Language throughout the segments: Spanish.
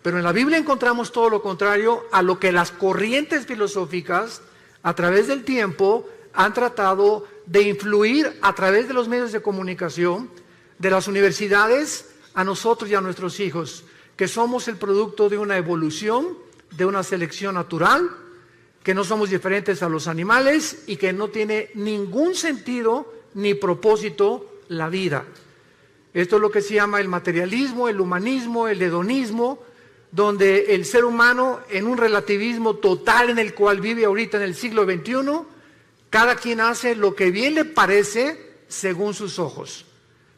Pero en la Biblia encontramos todo lo contrario a lo que las corrientes filosóficas a través del tiempo han tratado de influir a través de los medios de comunicación, de las universidades, a nosotros y a nuestros hijos, que somos el producto de una evolución, de una selección natural, que no somos diferentes a los animales y que no tiene ningún sentido ni propósito la vida. Esto es lo que se llama el materialismo, el humanismo, el hedonismo, donde el ser humano, en un relativismo total en el cual vive ahorita en el siglo XXI, cada quien hace lo que bien le parece según sus ojos.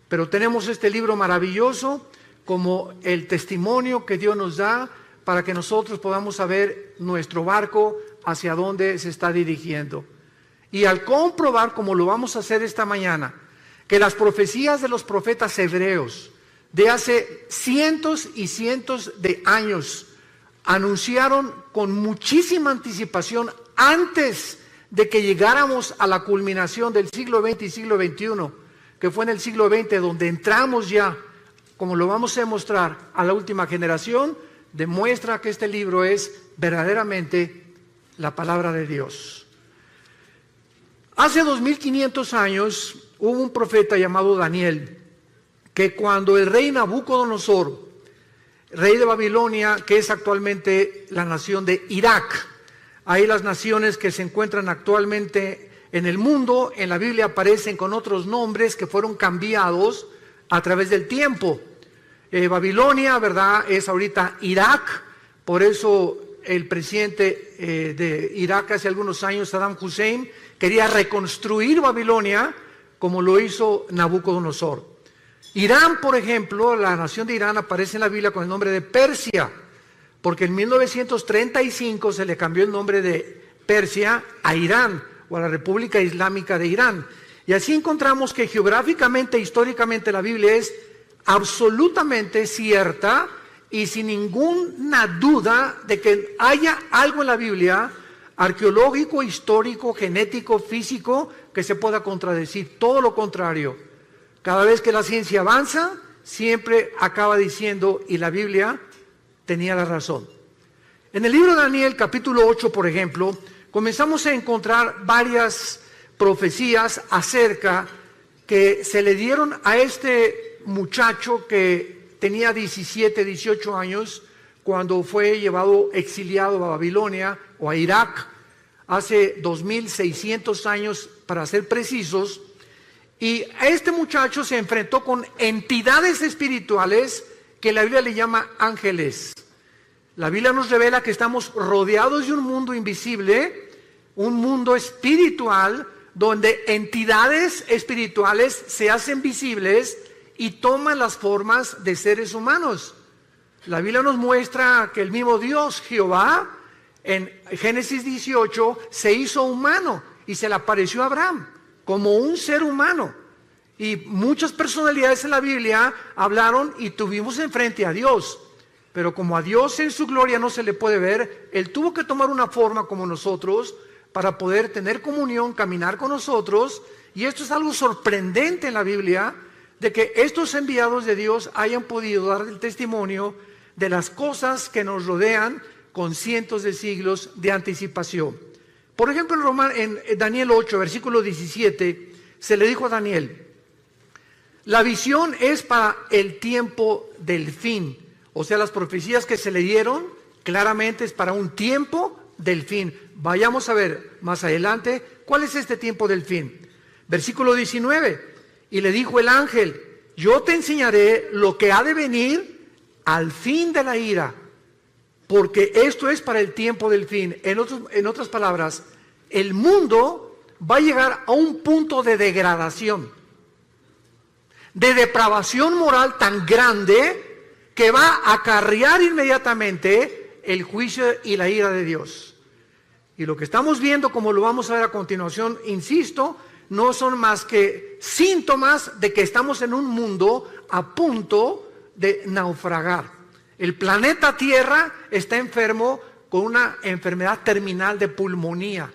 Pero tenemos este libro maravilloso como el testimonio que Dios nos da para que nosotros podamos saber nuestro barco hacia dónde se está dirigiendo. Y al comprobar, como lo vamos a hacer esta mañana, que las profecías de los profetas hebreos de hace cientos y cientos de años anunciaron con muchísima anticipación antes de que llegáramos a la culminación del siglo XX y siglo XXI, que fue en el siglo XX donde entramos ya, como lo vamos a demostrar, a la última generación, demuestra que este libro es verdaderamente la palabra de Dios. Hace 2500 años hubo un profeta llamado Daniel, que cuando el rey Nabucodonosor, rey de Babilonia, que es actualmente la nación de Irak, hay las naciones que se encuentran actualmente en el mundo, en la Biblia aparecen con otros nombres que fueron cambiados a través del tiempo. Babilonia, ¿verdad?, es ahorita Irak, por eso el presidente de Irak hace algunos años, Saddam Hussein, quería reconstruir Babilonia como lo hizo Nabucodonosor. Irán, por ejemplo, la nación de Irán aparece en la Biblia con el nombre de Persia, porque en 1935 se le cambió el nombre de Persia a Irán, o a la República Islámica de Irán. Y así encontramos que geográficamente, históricamente, la Biblia es absolutamente cierta y sin ninguna duda de que haya algo en la Biblia, arqueológico, histórico, genético, físico, que se pueda contradecir. Todo lo contrario. Cada vez que la ciencia avanza, siempre acaba diciendo, y la Biblia tenía la razón. En el libro de Daniel, capítulo 8, por ejemplo, comenzamos a encontrar varias profecías acerca que se le dieron a este muchacho que tenía 17, 18 años, cuando fue llevado exiliado a Babilonia o a Irak, hace 2600 años para ser precisos. Y este muchacho se enfrentó con entidades espirituales que la Biblia le llama ángeles. La Biblia nos revela que estamos rodeados de un mundo invisible, un mundo espiritual, donde entidades espirituales se hacen visibles y toman las formas de seres humanos. La Biblia nos muestra que el mismo Dios, Jehová, en Génesis 18, se hizo humano y se le apareció a Abraham como un ser humano. Y muchas personalidades en la Biblia hablaron y tuvimos enfrente a Dios. Pero como a Dios en su gloria no se le puede ver, Él tuvo que tomar una forma como nosotros para poder tener comunión, caminar con nosotros. Y esto es algo sorprendente en la Biblia, de que estos enviados de Dios hayan podido dar el testimonio de las cosas que nos rodean con cientos de siglos de anticipación. Por ejemplo, en Daniel 8, versículo 17, se le dijo a Daniel: la visión es para el tiempo del fin. O sea, las profecías que se le dieron claramente es para un tiempo del fin. Vayamos a ver más adelante cuál es este tiempo del fin. Versículo 19, y le dijo el ángel: yo te enseñaré lo que ha de venir al fin de la ira, porque esto es para el tiempo del fin. En otras palabras, el mundo va a llegar a un punto de degradación, de depravación moral tan grande que va a acarrear inmediatamente el juicio y la ira de Dios. Y lo que estamos viendo, como lo vamos a ver a continuación, insisto, no son más que síntomas de que estamos en un mundo a punto de naufragar. El planeta Tierra está enfermo con una enfermedad terminal de pulmonía.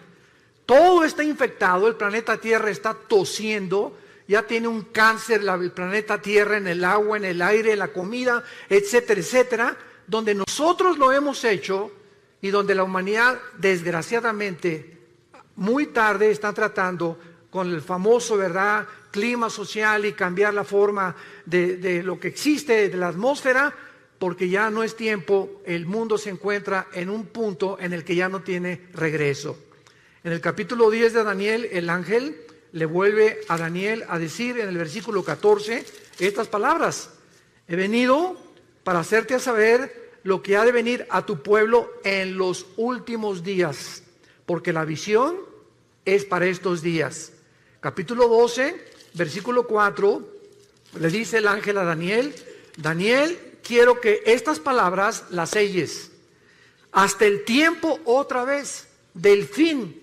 Todo está infectado, el planeta Tierra está tosiendo, ya tiene un cáncer el planeta Tierra en el agua, en el aire, en la comida, etcétera, etcétera, donde nosotros lo hemos hecho y donde la humanidad, desgraciadamente, muy tarde está tratando con el famoso, ¿verdad?, clima social y cambiar la forma de lo que existe, de la atmósfera, porque ya no es tiempo, el mundo se encuentra en un punto en el que ya no tiene regreso. En el capítulo 10 de Daniel, el ángel le vuelve a Daniel a decir en el versículo 14 estas palabras: he venido para hacerte saber lo que ha de venir a tu pueblo en los últimos días, porque la visión es para estos días. Capítulo 12, versículo 4, le dice el ángel a Daniel: Daniel, quiero que estas palabras las selles hasta el tiempo otra vez del fin.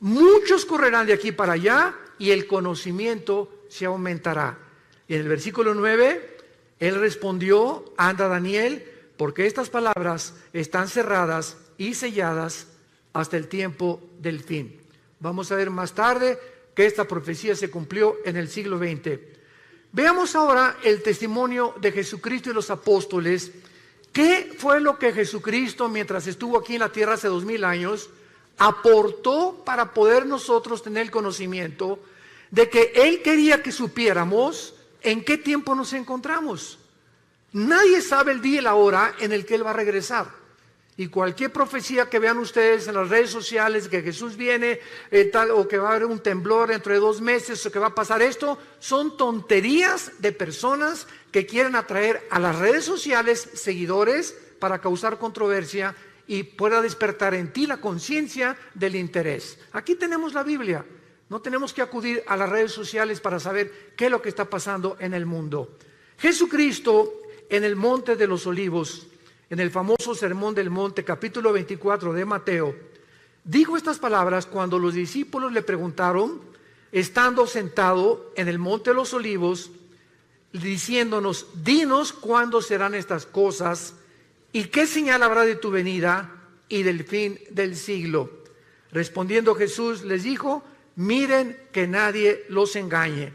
Muchos correrán de aquí para allá y el conocimiento se aumentará. Y en el versículo 9, él respondió: anda, Daniel, porque estas palabras están cerradas y selladas hasta el tiempo del fin. Vamos a ver más tarde que esta profecía se cumplió en el siglo XX. Veamos ahora el testimonio de Jesucristo y los apóstoles. ¿Qué fue lo que Jesucristo, mientras estuvo aquí en la tierra hace 2000 años, aportó para poder nosotros tener el conocimiento de que Él quería que supiéramos en qué tiempo nos encontramos? Nadie sabe el día y la hora en el que Él va a regresar. Y cualquier profecía que vean ustedes en las redes sociales, que Jesús viene, o que va a haber un temblor dentro de 2 meses, o que va a pasar esto, son tonterías de personas que quieren atraer a las redes sociales seguidores para causar controversia y pueda despertar en ti la conciencia del interés. Aquí tenemos la Biblia. No tenemos que acudir a las redes sociales para saber qué es lo que está pasando en el mundo. Jesucristo, en el Monte de los Olivos, en el famoso Sermón del Monte, capítulo 24 de Mateo, dijo estas palabras cuando los discípulos le preguntaron, estando sentado en el Monte de los Olivos, diciéndonos: dinos cuándo serán estas cosas y qué señal habrá de tu venida y del fin del siglo. Respondiendo Jesús les dijo: miren que nadie los engañe,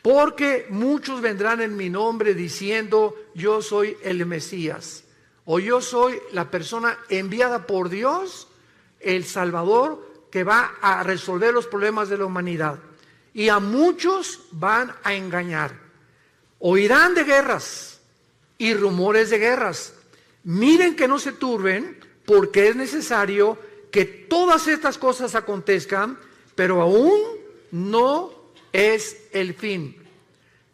porque muchos vendrán en mi nombre diciendo: yo soy el Mesías, o yo soy la persona enviada por Dios, el Salvador, que va a resolver los problemas de la humanidad. Y a muchos van a engañar. Oirán de guerras y rumores de guerras. Miren que no se turben, porque es necesario que todas estas cosas acontezcan, pero aún no es el fin.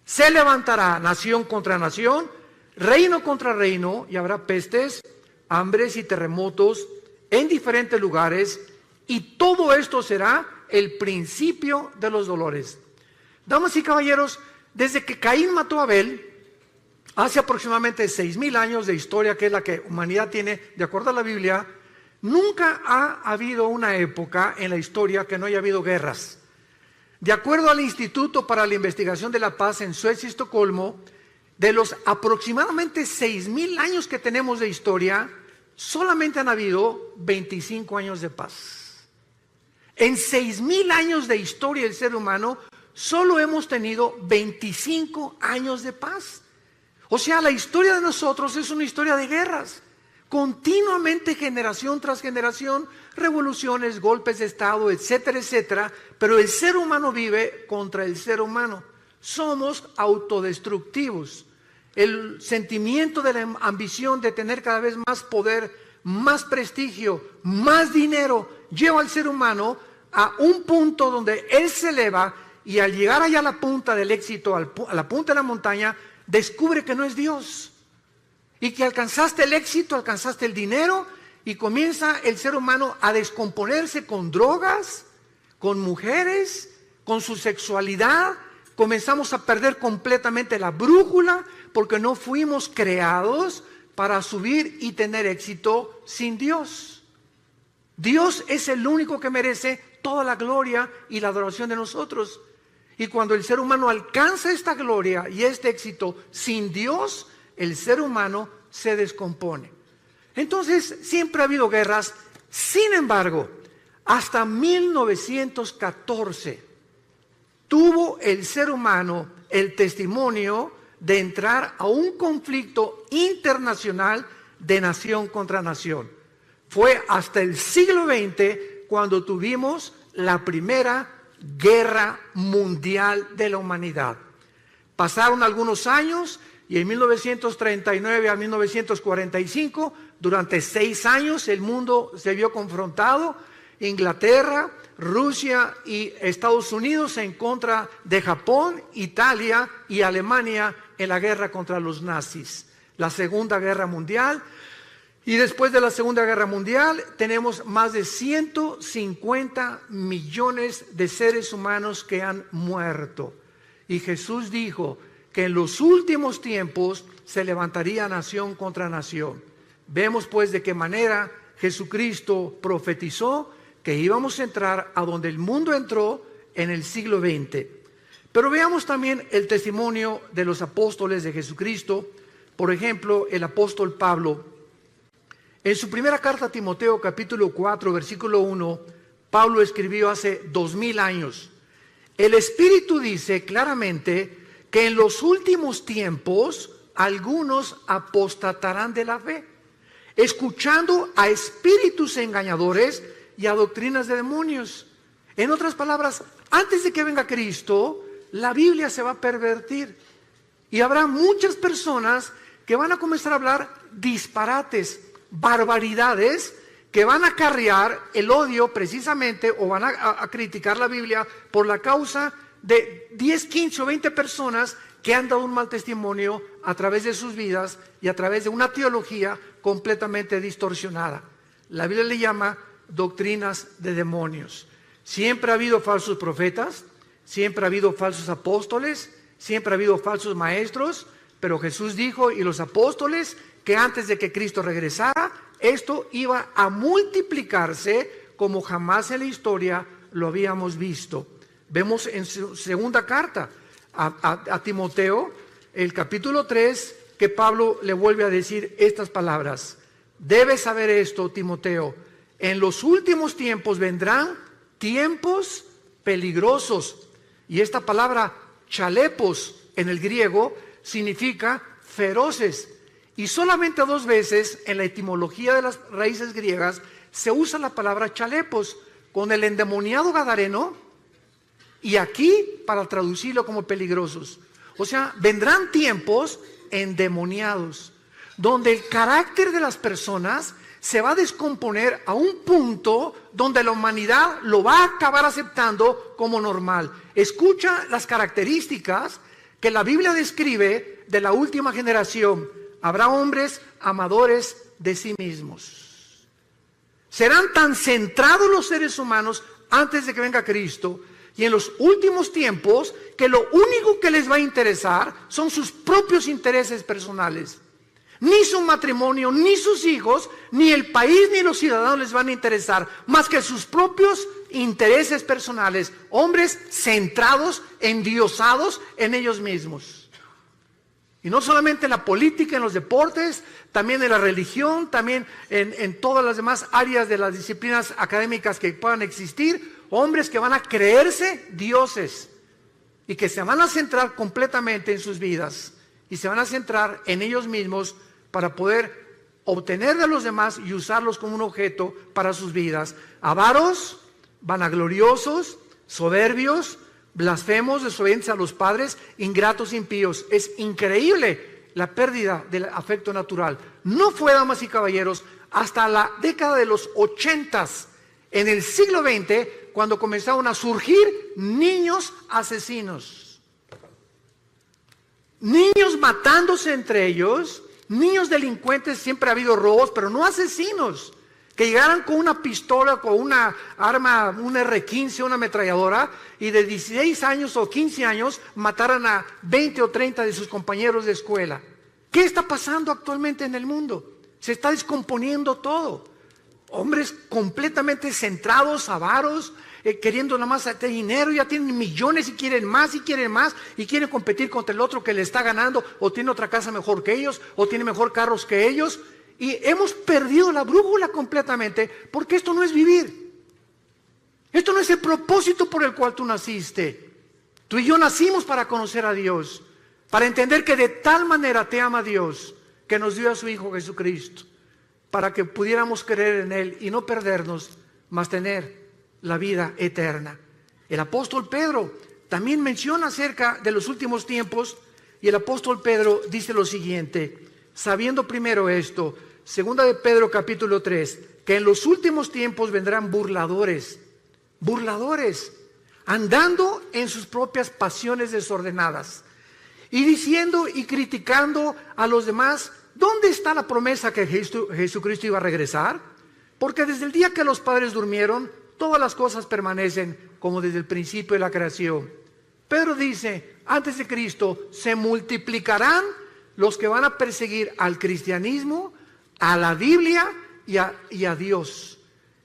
Se levantará nación contra nación, reino contra reino, y habrá pestes, hambres y terremotos en diferentes lugares, y todo esto será el principio de los dolores. Damas y caballeros, desde que Caín mató a Abel, hace aproximadamente 6000 años de historia, que es la que humanidad tiene, de acuerdo a la Biblia, nunca ha habido una época en la historia que no haya habido guerras. De acuerdo al Instituto para la Investigación de la Paz en Suecia y Estocolmo, de los aproximadamente 6000 años que tenemos de historia, solamente han habido 25 años de paz. En 6000 años de historia del ser humano, solo hemos tenido 25 años de paz. O sea, la historia de nosotros es una historia de guerras. Continuamente, generación tras generación, revoluciones, golpes de estado, etcétera, etcétera. Pero el ser humano vive contra el ser humano. Somos autodestructivos. El sentimiento de la ambición de tener cada vez más poder, más prestigio, más dinero, lleva al ser humano a un punto donde él se eleva, y al llegar allá a la punta del éxito, a la punta de la montaña, descubre que no es Dios. Y que alcanzaste el éxito, alcanzaste el dinero, y comienza el ser humano a descomponerse con drogas, con mujeres, con su sexualidad. Comenzamos a perder completamente la brújula, porque no fuimos creados para subir y tener éxito sin Dios. Dios es el único que merece toda la gloria y la adoración de nosotros. Y cuando el ser humano alcanza esta gloria y este éxito sin Dios, el ser humano se descompone. Entonces, siempre ha habido guerras. Sin embargo, hasta 1914 tuvo el ser humano el testimonio de entrar a un conflicto internacional de nación contra nación. Fue hasta el siglo XX cuando tuvimos la primera guerra mundial de la humanidad. Pasaron algunos años y en 1939 a 1945, durante 6 años, el mundo se vio confrontado. Inglaterra, Rusia y Estados Unidos en contra de Japón, Italia y Alemania en la guerra contra los nazis. La Segunda Guerra Mundial. Y después de la Segunda Guerra Mundial tenemos más de 150 millones de seres humanos que han muerto. Y Jesús dijo que en los últimos tiempos se levantaría nación contra nación. Vemos pues de qué manera Jesucristo profetizó que íbamos a entrar a donde el mundo entró en el siglo XX. Pero veamos también el testimonio de los apóstoles de Jesucristo. Por ejemplo, el apóstol Pablo. En su primera carta a Timoteo, capítulo 4, versículo 1, Pablo escribió hace 2000 años. El Espíritu dice claramente que en los últimos tiempos algunos apostatarán de la fe, escuchando a espíritus engañadores y a doctrinas de demonios. En otras palabras, antes de que venga Cristo, la Biblia se va a pervertir y habrá muchas personas que van a comenzar a hablar disparates, barbaridades, que van a acarrear el odio precisamente, o van a criticar la Biblia por la causa de 10, 15 o 20 personas que han dado un mal testimonio a través de sus vidas y a través de una teología completamente distorsionada. La Biblia le llama doctrinas de demonios. Siempre ha habido falsos profetas, siempre ha habido falsos apóstoles, siempre ha habido falsos maestros, pero Jesús dijo, y los apóstoles, que antes de que Cristo regresara, esto iba a multiplicarse como jamás en la historia lo habíamos visto. Vemos en su segunda carta a Timoteo, el capítulo 3, que Pablo le vuelve a decir estas palabras. Debes saber esto, Timoteo, en los últimos tiempos vendrán tiempos peligrosos. Y esta palabra chalepos en el griego significa feroces. Y solamente 2 veces en la etimología de las raíces griegas se usa la palabra chalepos, con el endemoniado gadareno y aquí para traducirlo como peligrosos. O sea, vendrán tiempos endemoniados, donde el carácter de las personas se va a descomponer a un punto donde la humanidad lo va a acabar aceptando como normal. Escucha las características que la Biblia describe de la última generación. Habrá hombres amadores de sí mismos. Serán tan centrados los seres humanos antes de que venga Cristo y en los últimos tiempos que lo único que les va a interesar son sus propios intereses personales. Ni su matrimonio, ni sus hijos, ni el país, ni los ciudadanos les van a interesar más que sus propios intereses personales. Hombres centrados, endiosados en ellos mismos. Y no solamente en la política, en los deportes, también en la religión, también en todas las demás áreas de las disciplinas académicas que puedan existir. Hombres que van a creerse dioses y que se van a centrar completamente en sus vidas y se van a centrar en ellos mismos para poder obtener de los demás y usarlos como un objeto para sus vidas. Avaros, vanagloriosos, soberbios, blasfemos, desobedientes a los padres, ingratos, impíos. Es increíble la pérdida del afecto natural. No fue, damas y caballeros, hasta la década de los 80s, en el siglo XX, cuando comenzaron a surgir niños asesinos. Niños matándose entre ellos, niños delincuentes. Siempre ha habido robos, pero no asesinos. Que llegaran con una pistola, con una arma, un R-15, una ametralladora, y de 16 años o 15 años mataran a 20 o 30 de sus compañeros de escuela. ¿Qué está pasando actualmente en el mundo? Se está descomponiendo todo. Hombres completamente centrados, avaros, queriendo nada más tener dinero, ya tienen millones y quieren más, y quieren competir contra el otro que le está ganando, o tiene otra casa mejor que ellos, o tiene mejor carros que ellos. Y hemos perdido la brújula completamente, porque esto no es vivir. Esto no es el propósito por el cual tú naciste. Tú y yo nacimos para conocer a Dios, para entender que de tal manera te ama Dios, que nos dio a su Hijo Jesucristo. para que pudiéramos creer en Él y no perdernos, mas tener la vida eterna. El apóstol Pedro también menciona acerca de los últimos tiempos, y el apóstol Pedro dice lo siguiente: sabiendo primero esto, segunda de Pedro capítulo 3, que en los últimos tiempos vendrán burladores, andando en sus propias pasiones desordenadas, y diciendo y criticando a los demás, ¿dónde está la promesa que Jesucristo iba a regresar? Porque desde el día que los padres durmieron, todas las cosas permanecen como desde el principio de la creación. Pedro dice, antes de Cristo se multiplicarán los que van a perseguir al cristianismo, a la Biblia y a Dios.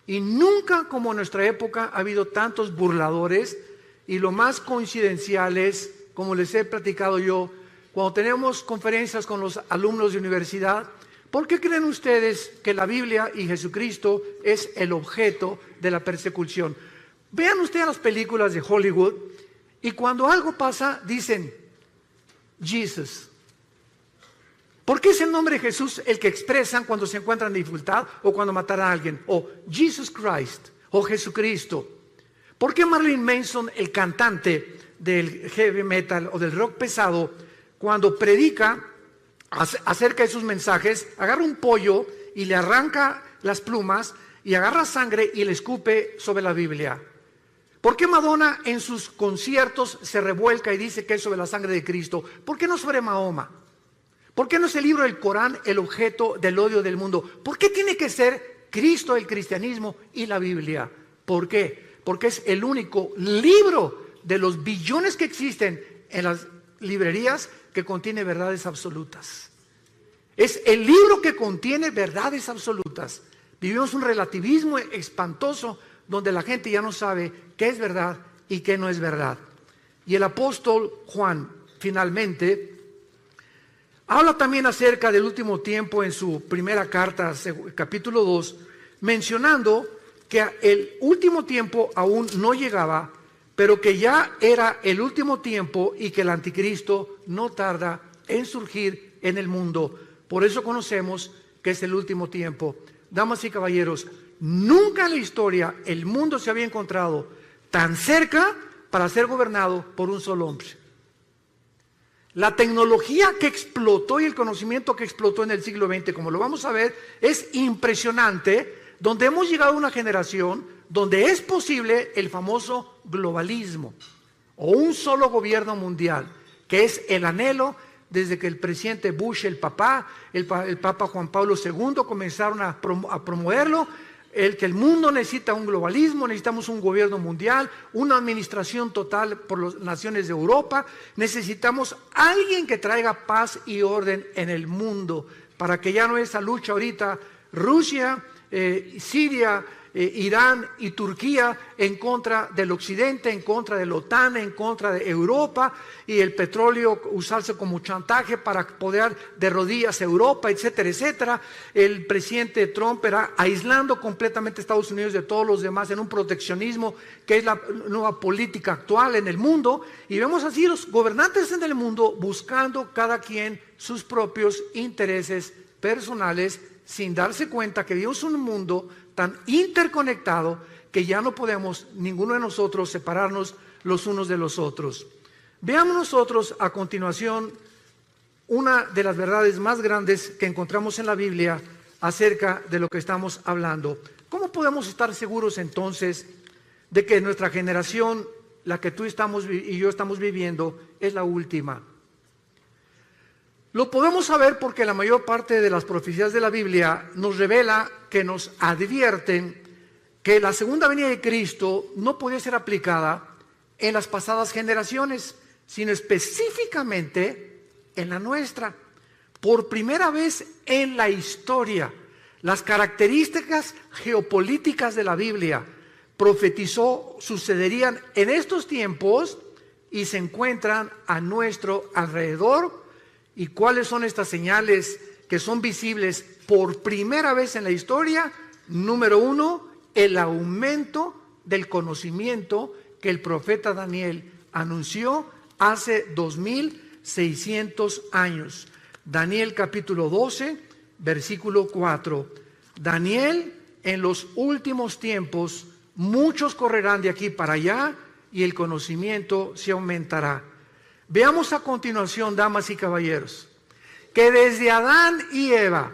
Y nunca como en nuestra época ha habido tantos burladores, y lo más coincidencial es, como les he platicado yo, cuando tenemos conferencias con los alumnos de universidad, ¿por qué creen ustedes que la Biblia y Jesucristo es el objeto de la persecución? Vean ustedes las películas de Hollywood y cuando algo pasa dicen Jesus. ¿Por qué es el nombre de Jesús el que expresan cuando se encuentran en dificultad o cuando matan a alguien? O Jesus Christ o Jesucristo. ¿Por qué Marilyn Manson, el cantante del heavy metal o del rock pesado, cuando predica acerca de sus mensajes, agarra un pollo y le arranca las plumas y agarra sangre y le escupe sobre la Biblia? ¿Por qué Madonna en sus conciertos se revuelca y dice que es sobre la sangre de Cristo? ¿Por qué no sobre Mahoma? ¿Por qué no es el libro del Corán el objeto del odio del mundo? ¿Por qué tiene que ser Cristo, el cristianismo y la Biblia? ¿Por qué? Porque es el único libro de los billones que existen en las librerías que contiene verdades absolutas. Es el libro que contiene verdades absolutas. Vivimos un relativismo espantoso donde la gente ya no sabe qué es verdad y qué no es verdad. Y el apóstol Juan finalmente habla también acerca del último tiempo en su primera carta, capítulo 2, mencionando que el último tiempo aún no llegaba, pero que ya era el último tiempo y que el anticristo no tarda en surgir en el mundo. Por eso conocemos que es el último tiempo. Damas y caballeros, nunca en la historia el mundo se había encontrado tan cerca para ser gobernado por un solo hombre. La tecnología que explotó y el conocimiento que explotó en el siglo XX, como lo vamos a ver, es impresionante, donde hemos llegado a una generación donde es posible el famoso globalismo o un solo gobierno mundial, que es el anhelo desde que el presidente Bush, el Papa Juan Pablo II comenzaron a promoverlo, que el mundo necesita un globalismo, necesitamos un gobierno mundial, una administración total por las naciones de Europa, necesitamos alguien que traiga paz y orden en el mundo, para que ya no esa lucha ahorita, Rusia, Siria, Irán y Turquía en contra del occidente, en contra de la OTAN, en contra de Europa, y el petróleo usarse como chantaje para poder de rodillas a Europa, etcétera, etcétera. El presidente Trump era aislando completamente a Estados Unidos de todos los demás en un proteccionismo que es la nueva política actual en el mundo, y vemos así los gobernantes en el mundo buscando cada quien sus propios intereses personales, sin darse cuenta que vivimos un mundo tan interconectado que ya no podemos ninguno de nosotros separarnos los unos de los otros. Veamos nosotros a continuación una de las verdades más grandes que encontramos en la Biblia acerca de lo que estamos hablando. ¿Cómo podemos estar seguros entonces de que nuestra generación, la que tú y yo estamos viviendo, es la última? Lo podemos saber porque la mayor parte de las profecías de la Biblia nos revela, que nos advierten que la segunda venida de Cristo no podía ser aplicada en las pasadas generaciones, sino específicamente en la nuestra. Por primera vez en la historia, las características geopolíticas de la Biblia profetizó sucederían en estos tiempos y se encuentran a nuestro alrededor. ¿Y cuáles son estas señales que son visibles por primera vez en la historia? Número 1, el aumento del conocimiento que el profeta Daniel anunció hace 2600 años. Daniel capítulo 12, versículo 4. Daniel, en los últimos tiempos, muchos correrán de aquí para allá y el conocimiento se aumentará. Veamos a continuación, damas y caballeros, que desde Adán y Eva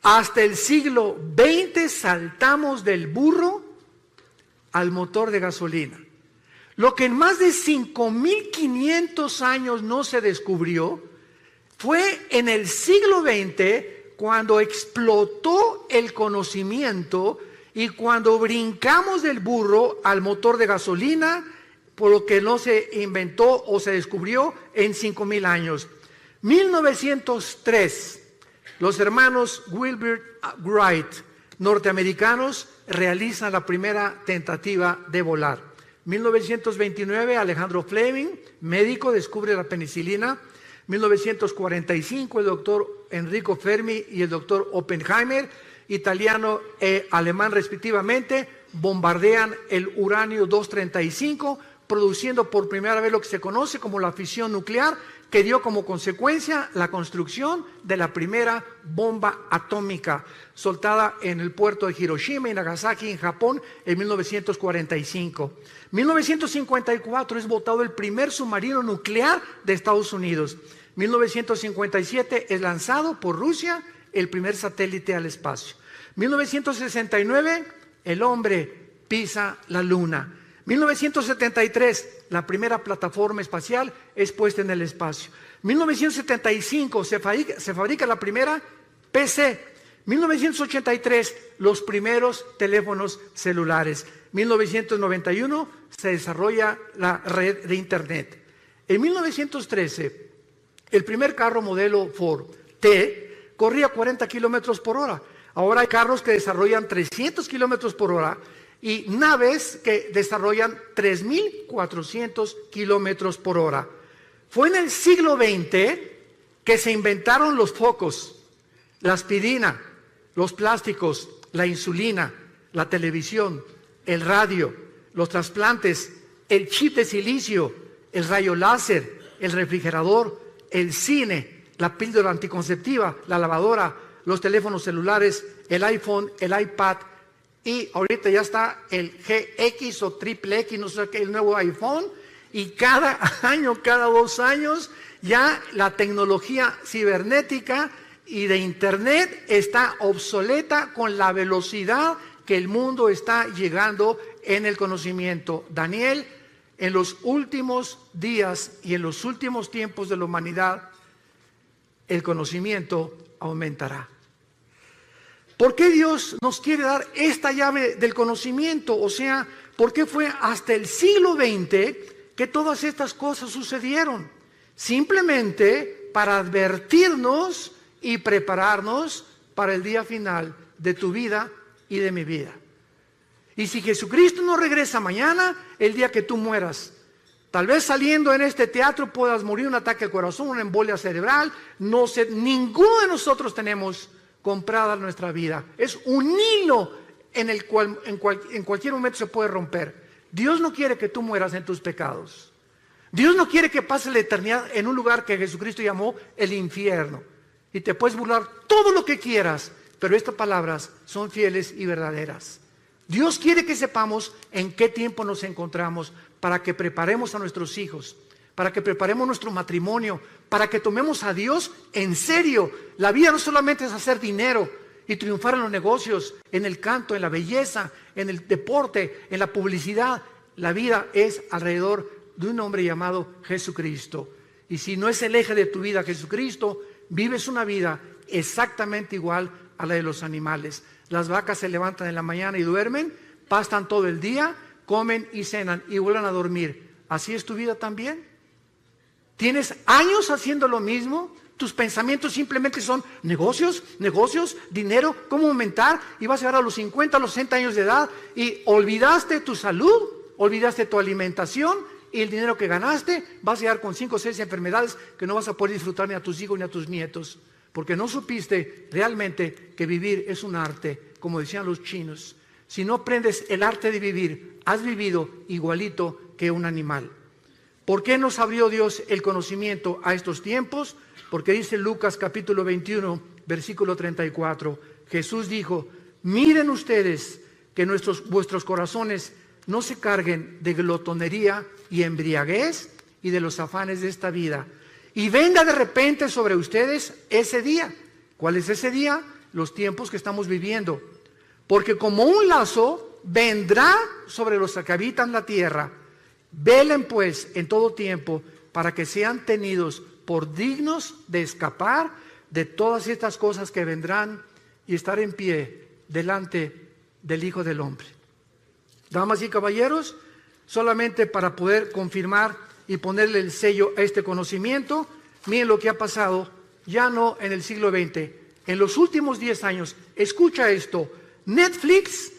hasta el siglo XX saltamos del burro al motor de gasolina. Lo que en más de 5.500 años no se descubrió fue en el siglo XX cuando explotó el conocimiento y cuando brincamos del burro al motor de gasolina, por lo que no se inventó o se descubrió en 5.000 años. 1903, los hermanos Wilbur Wright, norteamericanos, realizan la primera tentativa de volar. 1929, Alejandro Fleming, médico, descubre la penicilina. 1945, el doctor Enrico Fermi y el doctor Oppenheimer, italiano e alemán respectivamente, bombardean el uranio 235, produciendo por primera vez lo que se conoce como la fisión nuclear, que dio como consecuencia la construcción de la primera bomba atómica, soltada en el puerto de Hiroshima y Nagasaki, en Japón, en 1945. 1954 es botado el primer submarino nuclear de Estados Unidos. 1957 es lanzado por Rusia el primer satélite al espacio. 1969 el hombre pisa la luna. 1973 la primera plataforma espacial es puesta en el espacio. 1975 se fabrica la primera PC. 1983 los primeros teléfonos celulares. 1991 se desarrolla la red de internet. En 1913 el primer carro modelo Ford T corría 40 kilómetros por hora. Ahora hay carros que desarrollan 300 kilómetros por hora y naves que desarrollan 3.400 kilómetros por hora. Fue en el siglo XX que se inventaron los focos, la aspirina, los plásticos, la insulina, la televisión, el radio, los trasplantes, el chip de silicio, el rayo láser, el refrigerador, el cine, la píldora anticonceptiva, la lavadora, los teléfonos celulares, el iPhone, el iPad, y ahorita ya está el GX o triple X, no sé qué, el nuevo iPhone, y cada año, cada 2 años, ya la tecnología cibernética y de internet está obsoleta con la velocidad que el mundo está llegando en el conocimiento. Daniel, en los últimos días y en los últimos tiempos de la humanidad, el conocimiento aumentará. ¿Por qué Dios nos quiere dar esta llave del conocimiento? O sea, ¿por qué fue hasta el siglo XX que todas estas cosas sucedieron? Simplemente para advertirnos y prepararnos para el día final de tu vida y de mi vida. Y si Jesucristo no regresa mañana, el día que tú mueras, tal vez saliendo en este teatro puedas morir un ataque al corazón, una embolia cerebral, no sé, ninguno de nosotros tenemos comprada nuestra vida. Es un hilo en el cual en cualquier momento se puede romper. Dios no quiere que tú mueras en tus pecados. Dios no quiere que pases la eternidad en un lugar que Jesucristo llamó el infierno. Y te puedes burlar todo lo que quieras, pero estas palabras son fieles y verdaderas. Dios quiere que sepamos en qué tiempo nos encontramos para que preparemos a nuestros hijos, para que preparemos nuestro matrimonio, para que tomemos a Dios en serio. La vida no solamente es hacer dinero y triunfar en los negocios, en el canto, en la belleza, en el deporte, en la publicidad. La vida es alrededor de un hombre llamado Jesucristo. Y si no es el eje de tu vida Jesucristo, vives una vida exactamente igual a la de los animales. Las vacas se levantan en la mañana y duermen, pastan todo el día, comen y cenan y vuelven a dormir. ¿Así es tu vida también? ¿Tienes años haciendo lo mismo? Tus pensamientos simplemente son negocios, dinero, cómo aumentar, y vas a llegar a los 50, a los 60 años de edad y olvidaste tu salud, olvidaste tu alimentación y el dinero que ganaste, vas a llegar con 5 o 6 enfermedades que no vas a poder disfrutar ni a tus hijos ni a tus nietos, porque no supiste realmente que vivir es un arte, como decían los chinos. Si no aprendes el arte de vivir, has vivido igualito que un animal. ¿Por qué nos abrió Dios el conocimiento a estos tiempos? Porque dice Lucas capítulo 21, versículo 34, Jesús dijo: Miren ustedes que vuestros corazones no se carguen de glotonería y embriaguez y de los afanes de esta vida. Y venga de repente sobre ustedes ese día. ¿Cuál es ese día? Los tiempos que estamos viviendo. Porque como un lazo vendrá sobre los que habitan la tierra. Velen pues en todo tiempo para que sean tenidos por dignos de escapar de todas estas cosas que vendrán y estar en pie delante del Hijo del Hombre. Damas y caballeros, solamente para poder confirmar y ponerle el sello a este conocimiento, miren lo que ha pasado, ya no en el siglo XX, en los últimos 10 años. Escucha esto: Netflix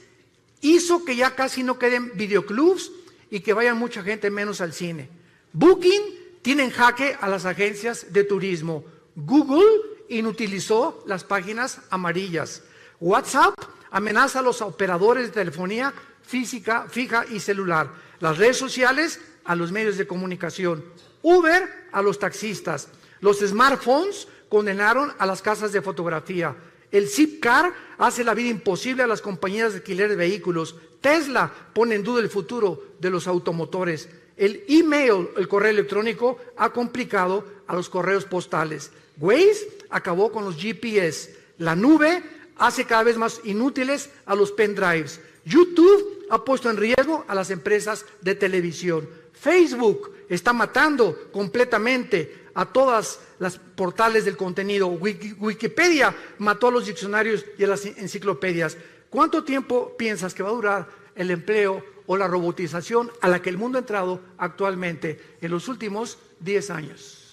hizo que ya casi no queden videoclubs y que vayan mucha gente menos al cine. Booking tiene en jaque a las agencias de turismo. Google inutilizó las páginas amarillas. WhatsApp amenaza a los operadores de telefonía física, fija y celular. Las redes sociales a los medios de comunicación. Uber a los taxistas. Los smartphones condenaron a las casas de fotografía. El Zipcar hace la vida imposible a las compañías de alquiler de vehículos. Tesla pone en duda el futuro de los automotores. El email, el correo electrónico, ha complicado a los correos postales. Waze acabó con los GPS. La nube hace cada vez más inútiles a los pendrives. YouTube ha puesto en riesgo a las empresas de televisión. Facebook está matando completamente a todas las portales del contenido. Wikipedia mató a los diccionarios y a las enciclopedias. ¿Cuánto tiempo piensas que va a durar el empleo o la robotización a la que el mundo ha entrado actualmente en los últimos 10 años?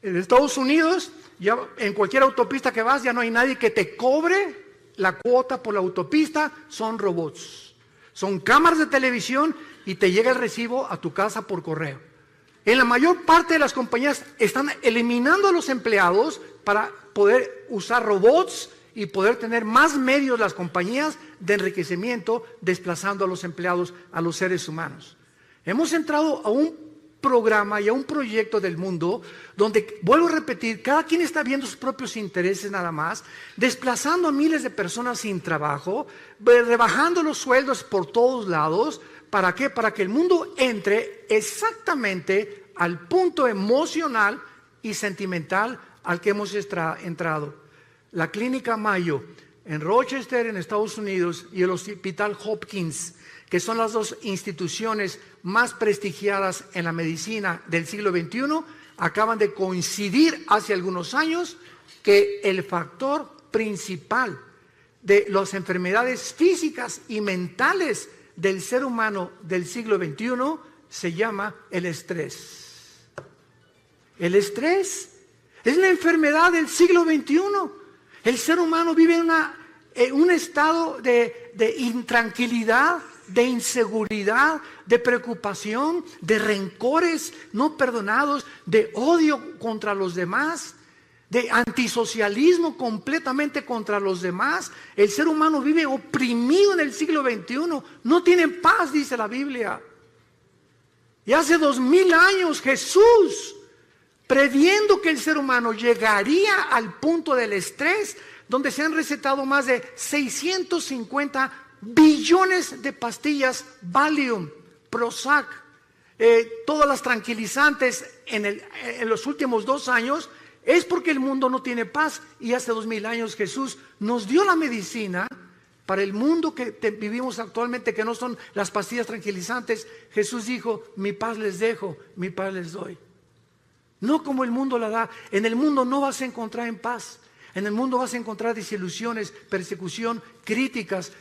En Estados Unidos, ya en cualquier autopista que vas, ya no hay nadie que te cobre la cuota por la autopista, son robots. Son cámaras de televisión y te llega el recibo a tu casa por correo. En la mayor parte de las compañías están eliminando a los empleados para poder usar robots y poder tener más medios las compañías de enriquecimiento, desplazando a los empleados, a los seres humanos. Hemos entrado a un programa y a un proyecto del mundo donde, vuelvo a repetir, cada quien está viendo sus propios intereses nada más, desplazando a miles de personas sin trabajo, rebajando los sueldos por todos lados. ¿Para qué? Para que el mundo entre exactamente al punto emocional y sentimental al que hemos entrado. La Clínica Mayo en Rochester, en Estados Unidos, y el Hospital Hopkins, que son las dos instituciones más prestigiadas en la medicina del siglo XXI, acaban de coincidir hace algunos años que el factor principal de las enfermedades físicas y mentales del ser humano del siglo XXI se llama el estrés. El estrés es la enfermedad del siglo XXI. El ser humano vive en un estado de intranquilidad, de inseguridad, de preocupación, de rencores no perdonados, de odio contra los demás, de antisocialismo completamente contra los demás. El ser humano vive oprimido en el siglo XXI, no tiene paz, dice la Biblia. Y hace 2000 años Jesús, previendo que el ser humano llegaría al punto del estrés, donde se han recetado más de 650 billones de pastillas Valium, Prozac, todas las tranquilizantes en los últimos 2 años, es porque el mundo no tiene paz. Y hace 2000 años Jesús nos dio la medicina para el mundo que vivimos actualmente, que no son las pastillas tranquilizantes. Jesús dijo: mi paz les dejo, mi paz les doy. No como el mundo la da. En el mundo no vas a encontrar en paz. En el mundo vas a encontrar desilusiones, persecución, críticas,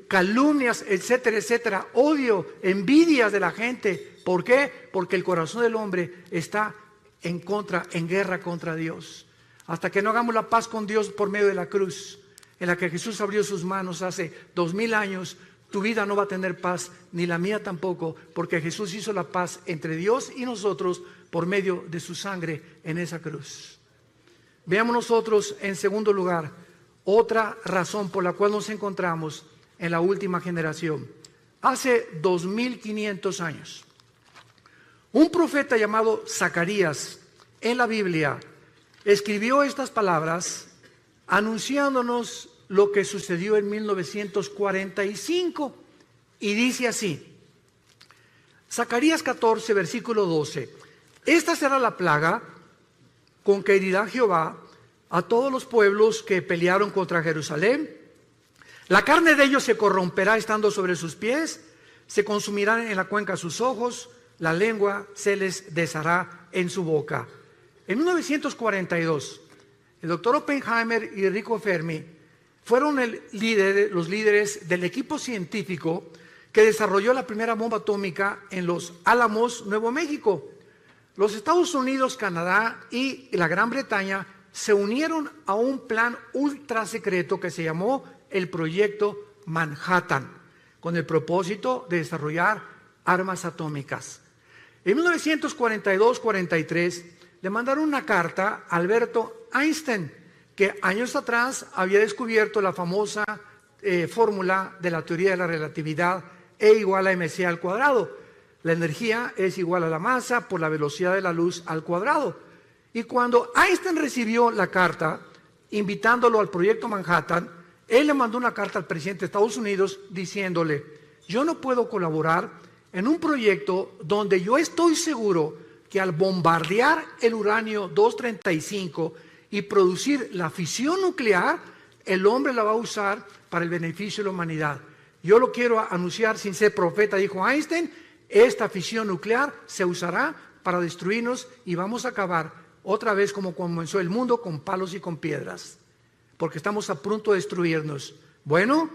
calumnias, etcétera, etcétera, odio, envidias de la gente. ¿Por qué? Porque el corazón del hombre está en guerra contra Dios. Hasta que no hagamos la paz con Dios por medio de la cruz, en la que Jesús abrió sus manos hace 2000 años, tu vida no va a tener paz, ni la mía tampoco, porque Jesús hizo la paz entre Dios y nosotros por medio de su sangre en esa cruz. Veamos nosotros, en segundo lugar, otra razón por la cual nos encontramos en la última generación. Hace 2500 años, un profeta llamado Zacarías en la Biblia escribió estas palabras anunciándonos lo que sucedió en 1945. Y dice así, Zacarías 14, versículo 12. Esta será la plaga con que herirá Jehová a todos los pueblos que pelearon contra Jerusalén. La carne de ellos se corromperá estando sobre sus pies, se consumirán en la cuenca sus ojos, la lengua se les deshará en su boca. En 1942, el doctor Oppenheimer y Enrico Fermi fueron los líderes del equipo científico que desarrolló la primera bomba atómica en Los Álamos, Nuevo México. Los Estados Unidos, Canadá y la Gran Bretaña se unieron a un plan ultra secreto que se llamó el Proyecto Manhattan, con el propósito de desarrollar armas atómicas. En 1942-43 le mandaron una carta a Alberto Einstein, que años atrás había descubierto la famosa fórmula de la teoría de la relatividad, E igual a mc al cuadrado. La energía es igual a la masa por la velocidad de la luz al cuadrado. Y cuando Einstein recibió la carta invitándolo al Proyecto Manhattan, él le mandó una carta al presidente de Estados Unidos diciéndole: yo no puedo colaborar en un proyecto donde yo estoy seguro que al bombardear el uranio 235 y producir la fisión nuclear, el hombre la va a usar para el beneficio de la humanidad. Yo lo quiero anunciar sin ser profeta, dijo Einstein, esta fisión nuclear se usará para destruirnos y vamos a acabar otra vez como comenzó el mundo, con palos y con piedras, porque estamos a punto de destruirnos. Bueno,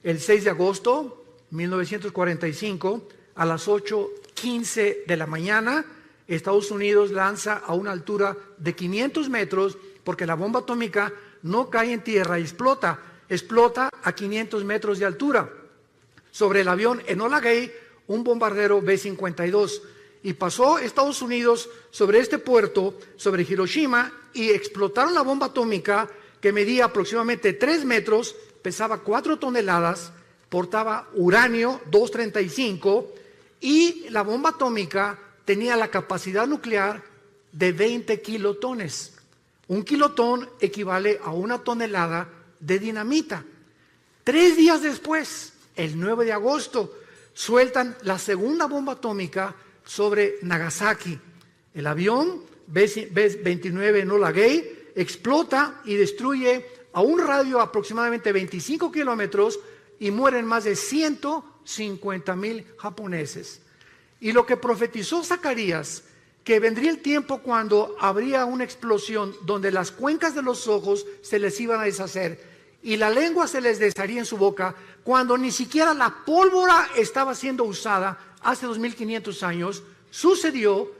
el 6 de agosto de 1945, a las 8:15 de la mañana, Estados Unidos lanza a una altura de 500 metros, porque la bomba atómica no cae en tierra y explota a 500 metros de altura, sobre el avión Enola Gay, un bombardero B-52. Y pasó Estados Unidos sobre este puerto, sobre Hiroshima, y explotaron la bomba atómica que medía aproximadamente 3 metros, pesaba 4 toneladas, portaba uranio 235 y la bomba atómica tenía la capacidad nuclear de 20 kilotones. Un kilotón equivale a 1 tonelada de dinamita. 3 días después, el 9 de agosto, sueltan la segunda bomba atómica sobre Nagasaki. El avión B-29 Enola Gay explota y destruye a un radio aproximadamente 25 kilómetros y mueren más de 150,000 japoneses. Y lo que profetizó Zacarías, que vendría el tiempo cuando habría una explosión donde las cuencas de los ojos se les iban a deshacer y la lengua se les desharía en su boca, cuando ni siquiera la pólvora estaba siendo usada hace 2500 años, sucedió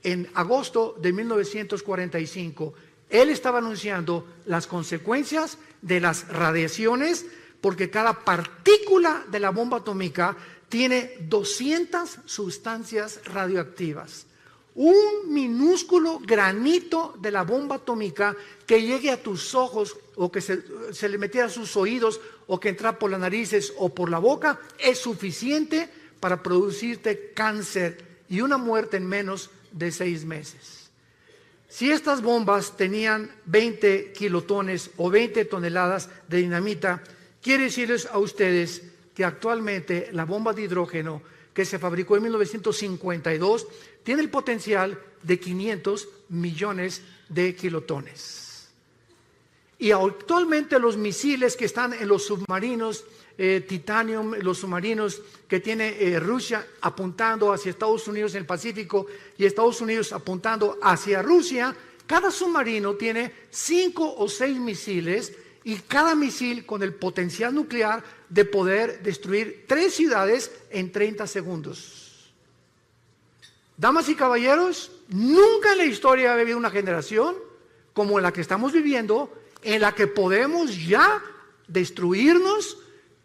en agosto de 1945. Él estaba anunciando las consecuencias de las radiaciones, porque cada partícula de la bomba atómica tiene 200 sustancias radioactivas. Un minúsculo granito de la bomba atómica que llegue a tus ojos o que se le metiera a sus oídos o que entra por las narices o por la boca es suficiente para producirte cáncer y una muerte en menos de 6 meses. Si estas bombas tenían 20 kilotones o 20 toneladas de dinamita, quiero decirles a ustedes que actualmente la bomba de hidrógeno que se fabricó en 1952 tiene el potencial de 500 millones de kilotones. Y actualmente los misiles que están en los submarinos Titanium, los submarinos que tiene Rusia apuntando hacia Estados Unidos en el Pacífico y Estados Unidos apuntando hacia Rusia, cada submarino tiene 5 o 6 misiles y cada misil con el potencial nuclear de poder destruir 3 ciudades en 30 segundos. Damas y caballeros, nunca en la historia ha habido una generación como la que estamos viviendo, en la que podemos ya destruirnos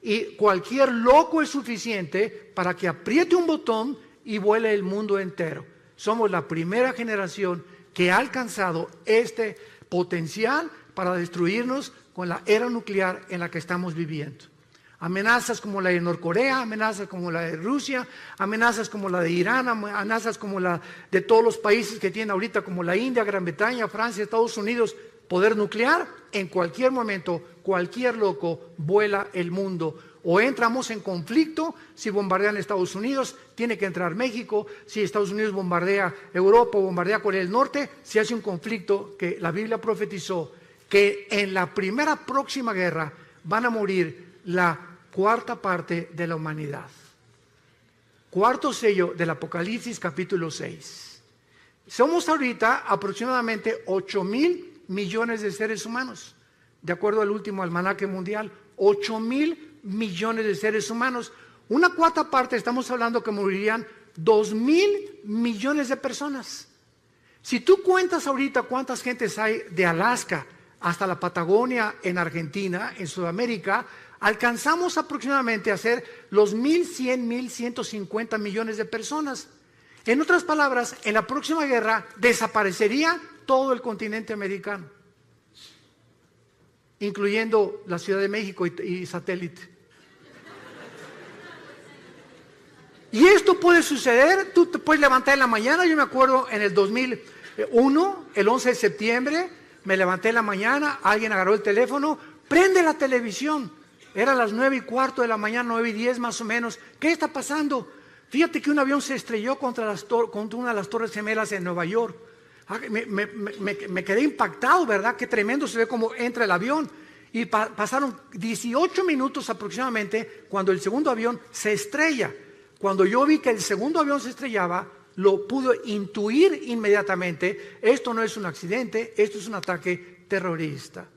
y cualquier loco es suficiente para que apriete un botón y vuele el mundo entero. Somos la primera generación que ha alcanzado este potencial para destruirnos con la era nuclear en la que estamos viviendo. Amenazas como la de Norcorea, amenazas como la de Rusia, amenazas como la de Irán, amenazas como la de todos los países que tienen ahorita, como la India, Gran Bretaña, Francia, Estados Unidos, poder nuclear, en cualquier momento, cualquier loco vuela el mundo. O entramos en conflicto, si bombardean Estados Unidos, tiene que entrar México. Si Estados Unidos bombardea Europa o bombardea Corea del Norte, se hace un conflicto que la Biblia profetizó que en la primera próxima guerra van a morir la cuarta parte de la humanidad. Cuarto sello del Apocalipsis capítulo 6. Somos ahorita aproximadamente 8,000 millones de seres humanos, de acuerdo al último almanaque mundial. 8,000 millones de seres humanos. Una cuarta parte, estamos hablando que morirían 2,000 millones de personas. Si tú cuentas ahorita cuántas gentes hay de Alaska hasta la Patagonia en Argentina, en Sudamérica, alcanzamos aproximadamente a ser los 1,100, 1,150 millones de personas. En otras palabras, en la próxima guerra desaparecería todo el continente americano, incluyendo la Ciudad de México y satélite. Y esto puede suceder, tú te puedes levantar en la mañana. Yo me acuerdo en el 2001, el 11 de septiembre, me levanté en la mañana, alguien agarró el teléfono, prende la televisión. Eran las 9:15 de la mañana, 9:10 más o menos. ¿Qué está pasando? Fíjate que un avión se estrelló contra una de las Torres Gemelas en Nueva York. Me quedé impactado, ¿verdad? Qué tremendo se ve cómo entra el avión. Y pasaron 18 minutos aproximadamente cuando el segundo avión se estrella. Cuando yo vi que el segundo avión se estrellaba, lo pude intuir inmediatamente. Esto no es un accidente, esto es un ataque terrorista.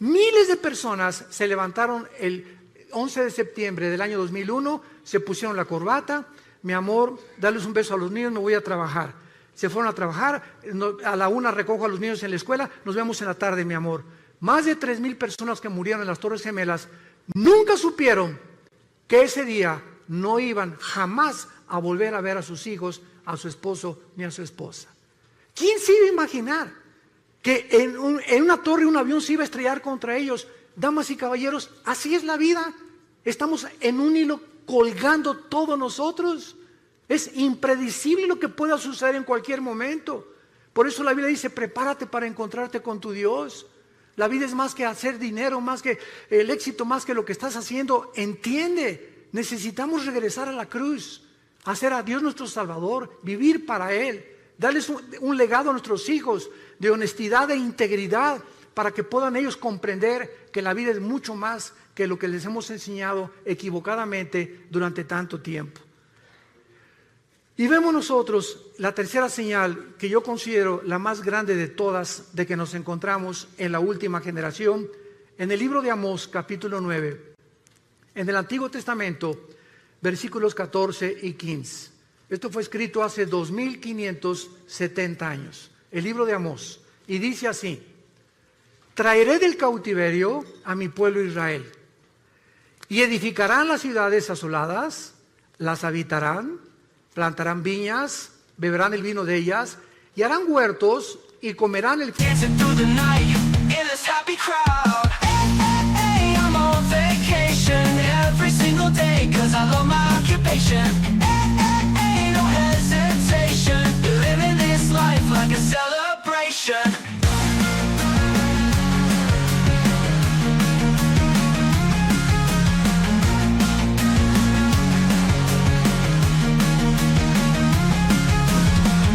Miles de personas se levantaron el 11 de septiembre del año 2001, se pusieron la corbata. Mi amor, darles un beso a los niños, me voy a trabajar. Se fueron a trabajar, a la 1 recojo a los niños en la escuela, nos vemos en la tarde, mi amor. Más de 3,000 personas que murieron en las Torres Gemelas nunca supieron que ese día no iban jamás a volver a ver a sus hijos, a su esposo ni a su esposa. ¿Quién se iba a imaginar que en una torre un avión se iba a estrellar contra ellos? Damas y caballeros, así es la vida. Estamos en un hilo colgando todos nosotros. Es impredecible lo que pueda suceder en cualquier momento. Por eso la Biblia dice, prepárate para encontrarte con tu Dios. La vida es más que hacer dinero, más que el éxito, más que lo que estás haciendo. Entiende. Necesitamos regresar a la cruz, hacer a Dios nuestro Salvador, vivir para Él, darles un legado a nuestros hijos de honestidad e integridad para que puedan ellos comprender que la vida es mucho más que lo que les hemos enseñado equivocadamente durante tanto tiempo. Y vemos nosotros la tercera señal que yo considero la más grande de todas, de que nos encontramos en la última generación, en el libro de Amós, capítulo 9. En el Antiguo Testamento, versículos 14 y 15. Esto fue escrito hace 2570 años. El libro de Amós. Y dice así: traeré del cautiverio a mi pueblo Israel. Y edificarán las ciudades asoladas, las habitarán, plantarán viñas, beberán el vino de ellas, y harán huertos y comerán el... Every single day, 'cause I love my occupation. Ain't no hesitation. Living this life like a celebration.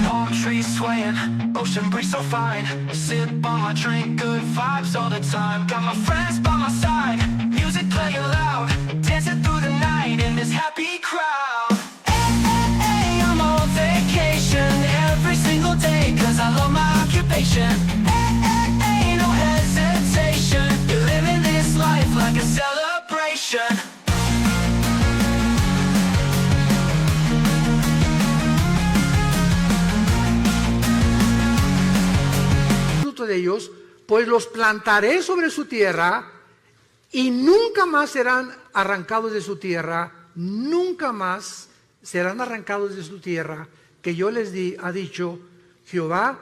Palm trees swaying, ocean breeze so fine. Sip on my drink, good vibes all the time. Got my friends by my side, music playing loud, dancing through the night in this happy crowd. Hey, I'm on vacation every single day, 'cause I love my occupation. Ain't no hesitation, living this life like a celebration. De ellos, pues los plantaré sobre su tierra y nunca más serán arrancados de su tierra, nunca más serán arrancados de su tierra que yo les di, ha dicho Jehová,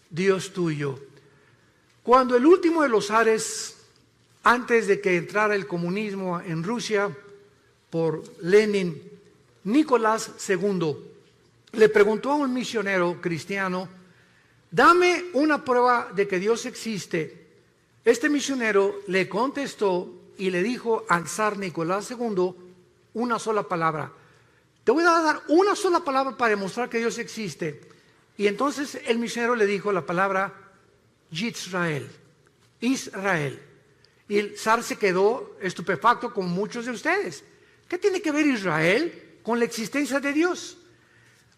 Dios tuyo. Cuando el último de los zares, antes de que entrara el comunismo en Rusia por Lenin, Nicolás II, le preguntó a un misionero cristiano: dame una prueba de que Dios existe. Este misionero le contestó y le dijo al zar Nicolás II una sola palabra. Te voy a dar una sola palabra para demostrar que Dios existe. Y entonces el misionero le dijo la palabra Yisrael, Israel. Y el zar se quedó estupefacto como muchos de ustedes. ¿Qué tiene que ver Israel con la existencia de Dios?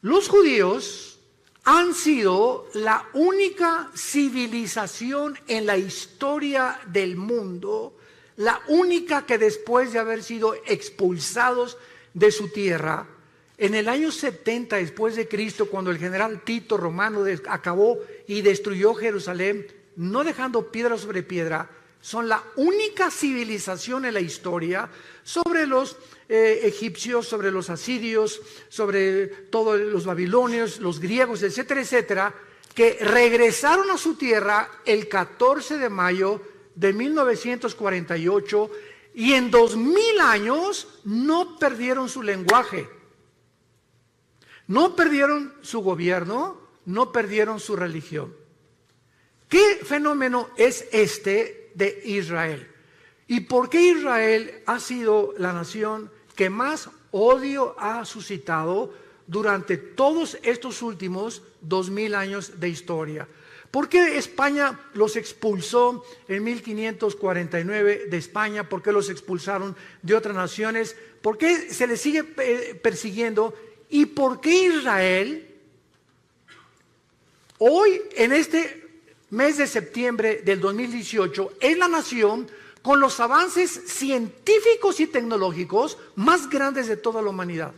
Los judíos han sido la única civilización en la historia del mundo, la única que después de haber sido expulsados de su tierra, en el año 70 después de Cristo, cuando el general Tito romano acabó y destruyó Jerusalén, no dejando piedra sobre piedra, son la única civilización en la historia sobre los egipcios, sobre los asirios, sobre todos los babilonios, los griegos, etcétera, etcétera, que regresaron a su tierra el 14 de mayo de 1948 y en 2000 años no perdieron su lenguaje, no perdieron su gobierno, no perdieron su religión. ¿Qué fenómeno es este de Israel? ¿Y por qué Israel ha sido la nación que más odio ha suscitado durante todos estos últimos 2000 años de historia? ¿Por qué España los expulsó en 1549 de España? ¿Por qué los expulsaron de otras naciones? ¿Por qué se les sigue persiguiendo? ¿Y por qué Israel hoy, en este mes de septiembre del 2018, es la nación con los avances científicos y tecnológicos más grandes de toda la humanidad?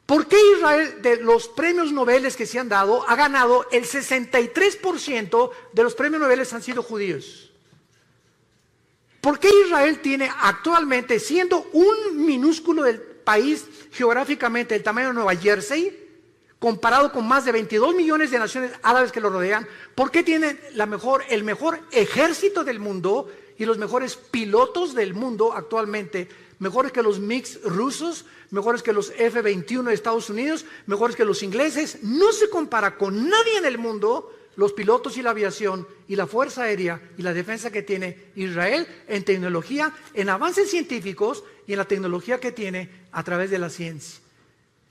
¿Por qué Israel, de los premios Nobel que se han dado, ha ganado el 63% de los premios Nobel han sido judíos? ¿Por qué Israel tiene actualmente, siendo un minúsculo del país geográficamente del tamaño de Nueva Jersey, comparado con más de 22 millones de naciones árabes que lo rodean, por qué tiene el mejor ejército del mundo y los mejores pilotos del mundo actualmente, mejores que los MiG rusos, mejores que los F-21 de Estados Unidos, mejores que los ingleses? No se compara con nadie en el mundo los pilotos y la aviación y la fuerza aérea y la defensa que tiene Israel en tecnología, en avances científicos y en la tecnología que tiene a través de la ciencia.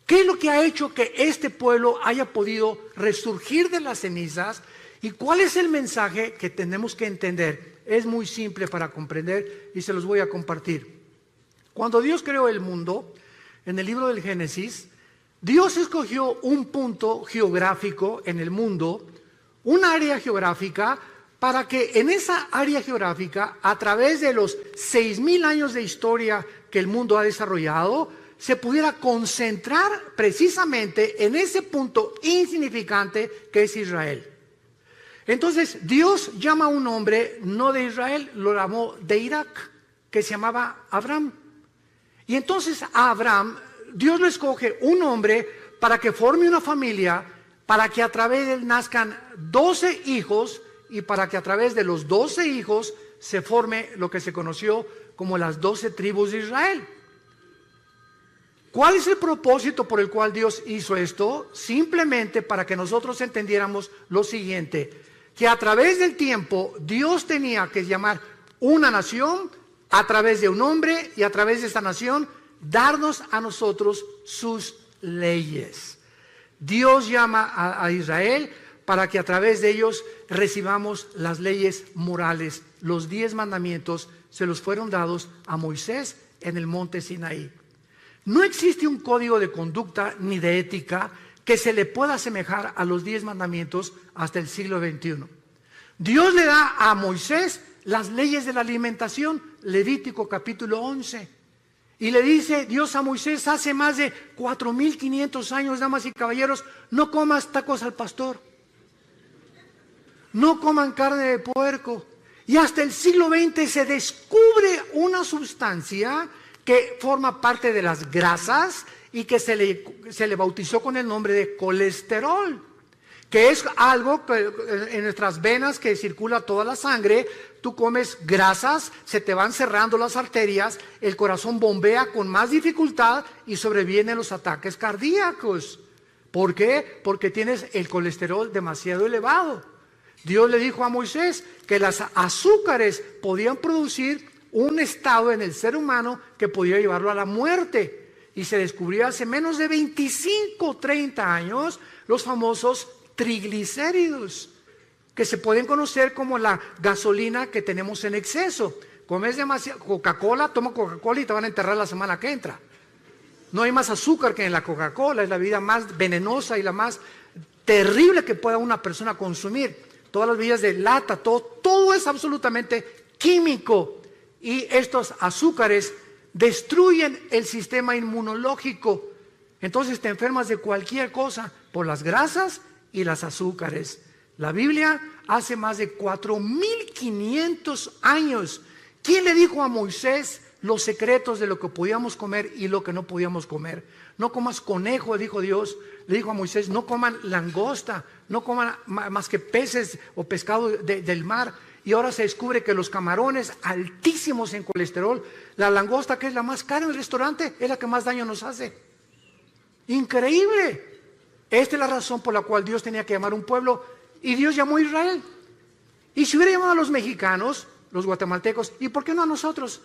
¿Qué es lo que ha hecho que este pueblo haya podido resurgir de las cenizas? ¿Y cuál es el mensaje que tenemos que entender? Es muy simple para comprender y se los voy a compartir. Cuando Dios creó el mundo, en el libro del Génesis, Dios escogió un punto geográfico en el mundo, un área geográfica, para que en esa área geográfica, a través de los 6,000 años de historia que el mundo ha desarrollado, se pudiera concentrar precisamente en ese punto insignificante que es Israel. Entonces Dios llama a un hombre, no de Israel, lo llamó de Irak, que se llamaba Abraham. Y entonces a Abraham, Dios le escoge un hombre para que forme una familia, para que a través de él nazcan 12 hijos y para que a través de los 12 hijos se forme lo que se conoció como las 12 tribus de Israel. ¿Cuál es el propósito por el cual Dios hizo esto? Simplemente para que nosotros entendiéramos lo siguiente, que a través del tiempo Dios tenía que llamar una nación a través de un hombre y a través de esta nación darnos a nosotros sus leyes. Dios llama a Israel para que a través de ellos recibamos las leyes morales. Los 10 mandamientos se los fueron dados a Moisés en el monte Sinaí. No existe un código de conducta ni de ética que se le pueda asemejar a los 10 mandamientos hasta el siglo XXI. Dios le da a Moisés las leyes de la alimentación, Levítico capítulo 11. Y le dice Dios a Moisés hace más de 4,500 años, damas y caballeros, no comas tacos al pastor, no coman carne de puerco. Y hasta el siglo XX se descubre una sustancia que forma parte de las grasas y que se le bautizó con el nombre de colesterol, que es algo que en nuestras venas que circula toda la sangre. Tú comes grasas, se te van cerrando las arterias, el corazón bombea con más dificultad y sobrevienen los ataques cardíacos. ¿Por qué? Porque tienes el colesterol demasiado elevado. Dios le dijo a Moisés que las azúcares podían producir un estado en el ser humano que podía llevarlo a la muerte. Y se descubrió hace menos de 25, 30 años los famosos triglicéridos, que se pueden conocer como la gasolina que tenemos en exceso. Comes demasiado Coca-Cola, toma Coca-Cola y te van a enterrar la semana que entra. No hay más azúcar que en la Coca-Cola, es la bebida más venenosa y la más terrible que pueda una persona consumir. Todas las bebidas de lata, todo es absolutamente químico. Y estos azúcares destruyen el sistema inmunológico. Entonces te enfermas de cualquier cosa por las grasas y las azúcares. La Biblia hace más de 4.500 años. ¿Quién le dijo a Moisés los secretos de lo que podíamos comer y lo que no podíamos comer? No comas conejo, dijo Dios. Le dijo a Moisés, no coman langosta, no coman más que peces o pescado del mar. Y ahora se descubre que los camarones altísimos en colesterol, la langosta, que es la más cara en el restaurante, es la que más daño nos hace. Increíble. Esta es la razón por la cual Dios tenía que llamar a un pueblo, y Dios llamó a Israel. Y si hubiera llamado a los mexicanos, los guatemaltecos, ¿y por qué no a nosotros?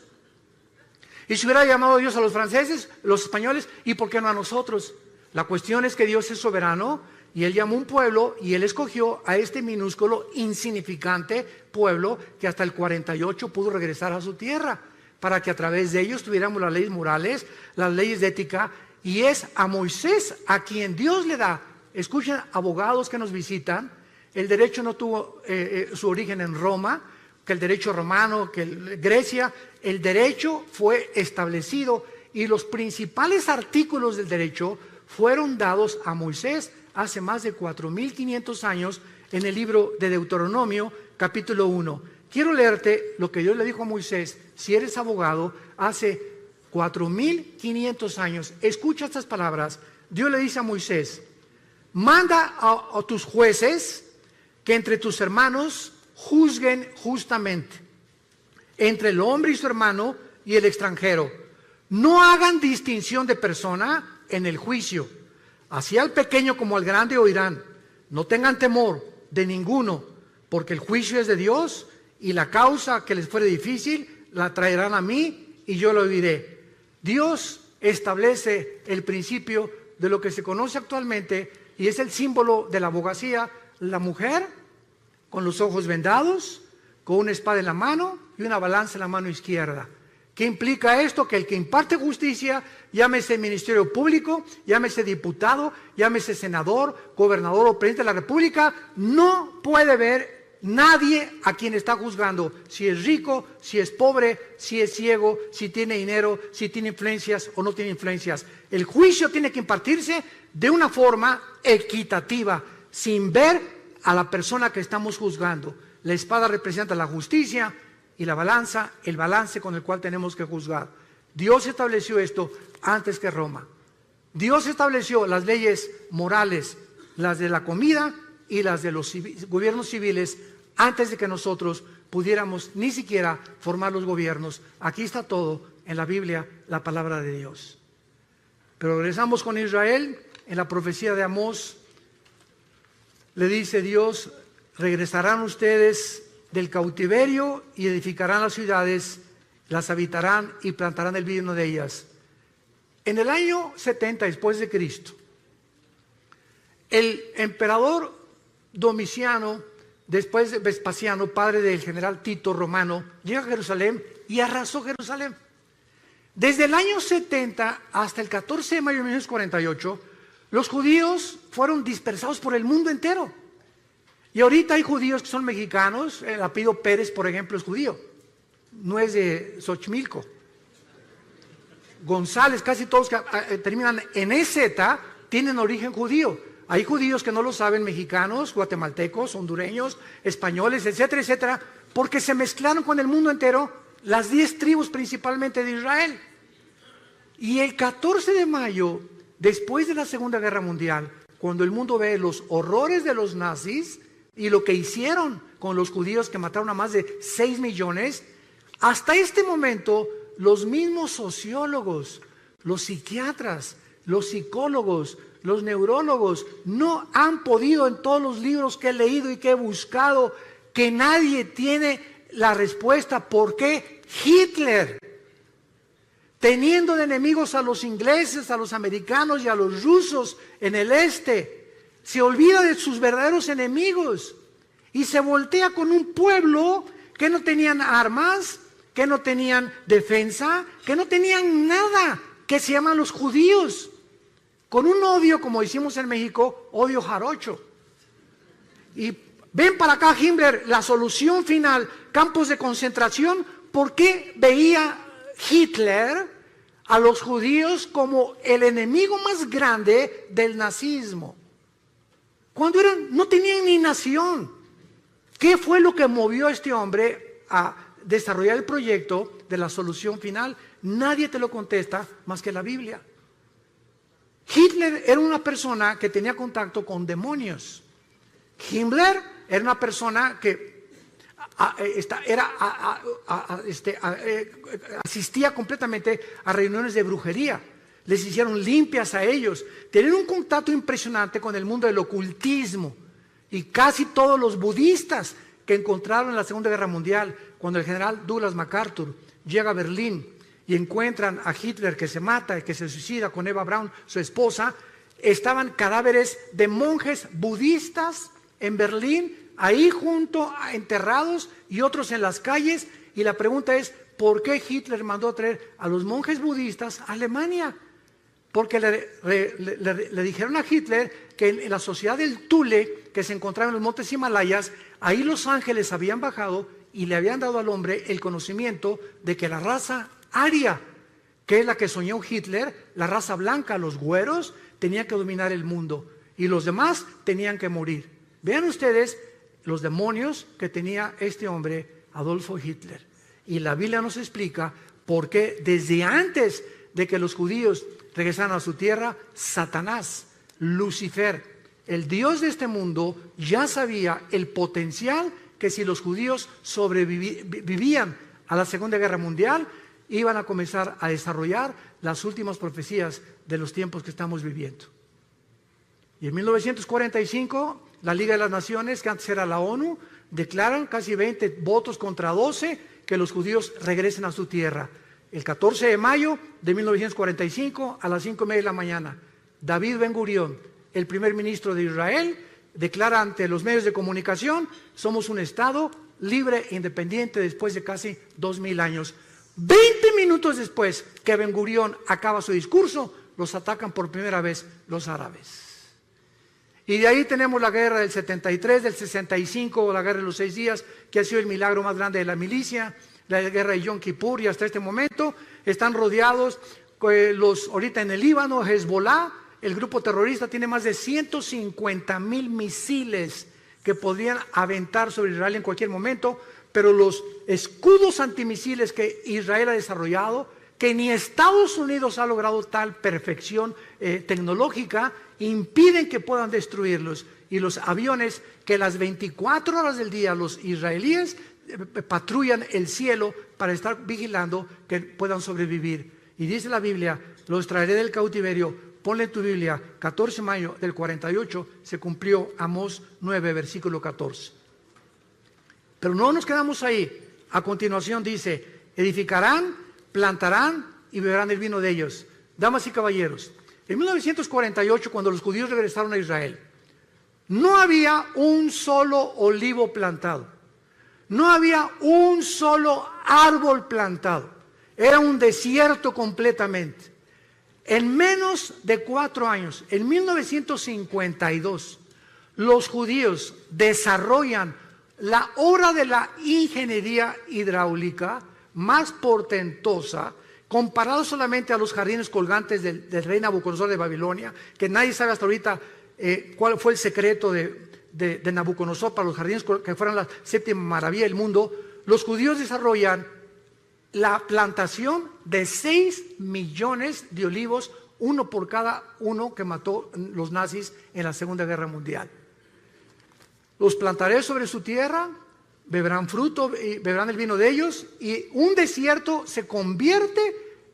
Y si hubiera llamado a Dios a los franceses, los españoles, ¿y por qué no a nosotros? La cuestión es que Dios es soberano y Él llamó un pueblo y Él escogió a este minúsculo, insignificante pueblo que hasta el 48 pudo regresar a su tierra para que a través de ellos tuviéramos las leyes morales, las leyes de ética. Y es a Moisés a quien Dios le da, escuchen, abogados que nos visitan, el derecho no tuvo su origen en Roma, que el derecho romano, que Grecia, el derecho fue establecido y los principales artículos del derecho fueron dados a Moisés hace más de 4.500 años en el libro de Deuteronomio, capítulo 1. Quiero leerte lo que Dios le dijo a Moisés, si eres abogado, hace 4.500 años. Escucha estas palabras. Dios le dice a Moisés, manda a tus jueces que entre tus hermanos juzguen justamente, entre el hombre y su hermano y el extranjero. No hagan distinción de persona en el juicio. Así al pequeño como al grande oirán. No tengan temor de ninguno, porque el juicio es de Dios y la causa que les fuere difícil la traerán a mí y yo lo oiré. Dios establece el principio de lo que se conoce actualmente y es el símbolo de la abogacía, la mujer con los ojos vendados, con una espada en la mano y una balanza en la mano izquierda. ¿Qué implica esto? Que el que imparte justicia, llámese ministerio público, llámese diputado, llámese senador, gobernador o presidente de la república, no puede ver nadie a quien está juzgando, si es rico, si es pobre, si es ciego, si tiene dinero, si tiene influencias o no tiene influencias. El juicio tiene que impartirse de una forma equitativa, sin ver a la persona que estamos juzgando. La espada representa la justicia y la balanza, el balance con el cual tenemos que juzgar. Dios estableció esto antes que Roma. Dios estableció las leyes morales, las de la comida y las de los gobiernos civiles, antes de que nosotros pudiéramos ni siquiera formar los gobiernos. Aquí está todo en la Biblia, la palabra de Dios. Pero regresamos con Israel. En la profecía de Amós le dice Dios, regresarán ustedes del cautiverio y edificarán las ciudades, las habitarán y plantarán el vino de ellas. En el año 70 después de Cristo, el emperador Domiciano, después de Vespasiano, padre del general Tito romano, llega a Jerusalén y arrasó Jerusalén. Desde el año 70 hasta el 14 de mayo de 1948, los judíos fueron dispersados por el mundo entero. Y ahorita hay judíos que son mexicanos, el apellido Pérez, por ejemplo, es judío, no es de Xochimilco. González, casi todos que terminan en EZ tienen origen judío. Hay judíos que no lo saben, mexicanos, guatemaltecos, hondureños, españoles, etcétera, etcétera, porque se mezclaron con el mundo entero, las 10 tribus principalmente de Israel. Y el 14 de mayo, después de la Segunda Guerra Mundial, cuando el mundo ve los horrores de los nazis y lo que hicieron con los judíos que mataron a más de 6 millones, hasta este momento los mismos sociólogos, los psiquiatras, los psicólogos, los neurólogos no han podido, en todos los libros que he leído y que he buscado, que nadie tiene la respuesta. ¿Por qué Hitler, teniendo de enemigos a los ingleses, a los americanos y a los rusos en el este, se olvida de sus verdaderos enemigos y se voltea con un pueblo que no tenían armas, que no tenían defensa, que no tenían nada, que se llaman los judíos, con un odio, como decimos en México, odio jarocho? Y ven para acá, Himmler, la solución final, campos de concentración. ¿Por qué veía Hitler a los judíos como el enemigo más grande del nazismo? Cuando no tenían ni nación. ¿Qué fue lo que movió a este hombre a desarrollar el proyecto de la solución final? Nadie te lo contesta más que la Biblia. Hitler era una persona que tenía contacto con demonios. Himmler era una persona que asistía completamente a reuniones de brujería. Les hicieron limpias a ellos. Tenían un contacto impresionante con el mundo del ocultismo. Y casi todos los budistas que encontraron en la Segunda Guerra Mundial, cuando el general Douglas MacArthur llega a Berlín y encuentran a Hitler que se mata, que se suicida con Eva Braun, su esposa, estaban cadáveres de monjes budistas en Berlín, ahí junto, enterrados, y otros en las calles. Y la pregunta es, ¿por qué Hitler mandó a traer a los monjes budistas a Alemania? Porque le dijeron a Hitler que en la sociedad del Thule, que se encontraba en los montes Himalayas, ahí los ángeles habían bajado y le habían dado al hombre el conocimiento de que la raza aria, que es la que soñó Hitler, la raza blanca, los güeros, tenía que dominar el mundo y los demás tenían que morir. Vean ustedes los demonios que tenía este hombre, Adolfo Hitler. Y la Biblia nos explica por qué desde antes de que los judíos regresaran a su tierra, Satanás, Lucifer, el Dios de este mundo, ya sabía el potencial que si los judíos sobrevivían a la Segunda Guerra Mundial, iban a comenzar a desarrollar las últimas profecías de los tiempos que estamos viviendo. Y en 1945, la Liga de las Naciones, que antes era la ONU, declaran casi 20 votos contra 12 que los judíos regresen a su tierra. El 14 de mayo de 1945, a las 5:30 de la mañana, David Ben Gurión, el primer ministro de Israel, declara ante los medios de comunicación: somos un Estado libre e independiente después de casi 2000 años. 20 minutos después que Ben Gurión acaba su discurso, los atacan por primera vez los árabes. Y de ahí tenemos la guerra del 73, del 65, la guerra de los 6 días, que ha sido el milagro más grande de la milicia, la guerra de Yom Kippur, y hasta este momento están rodeados ahorita en el Líbano, Hezbollah, el grupo terrorista, tiene más de 150,000 misiles que podrían aventar sobre Israel en cualquier momento, pero los escudos antimisiles que Israel ha desarrollado, que ni Estados Unidos ha logrado tal perfección tecnológica, impiden que puedan destruirlos. Y los aviones que las 24 horas del día los israelíes patrullan el cielo para estar vigilando que puedan sobrevivir. Y dice la Biblia: los traeré del cautiverio. Ponle en tu Biblia, 14 de mayo del 48, se cumplió Amós 9, versículo 14. Pero no nos quedamos ahí. A continuación dice: edificarán, plantarán y beberán el vino de ellos. Damas y caballeros, en 1948, cuando los judíos regresaron a Israel, no había un solo olivo plantado. No había un solo árbol plantado. Era un desierto completamente. En menos de 4 años, en 1952, los judíos desarrollan la obra de la ingeniería hidráulica más portentosa, comparado solamente a los jardines colgantes del rey Nabucodonosor de Babilonia, que nadie sabe hasta ahorita cuál fue el secreto de Nabucodonosor para los jardines que fueran la 7ª maravilla del mundo. Los judíos desarrollan la plantación de 6 millones de olivos, uno por cada uno que mató los nazis en la Segunda Guerra Mundial. Los plantaré sobre su tierra, beberán fruto y beberán el vino de ellos, y un desierto se convierte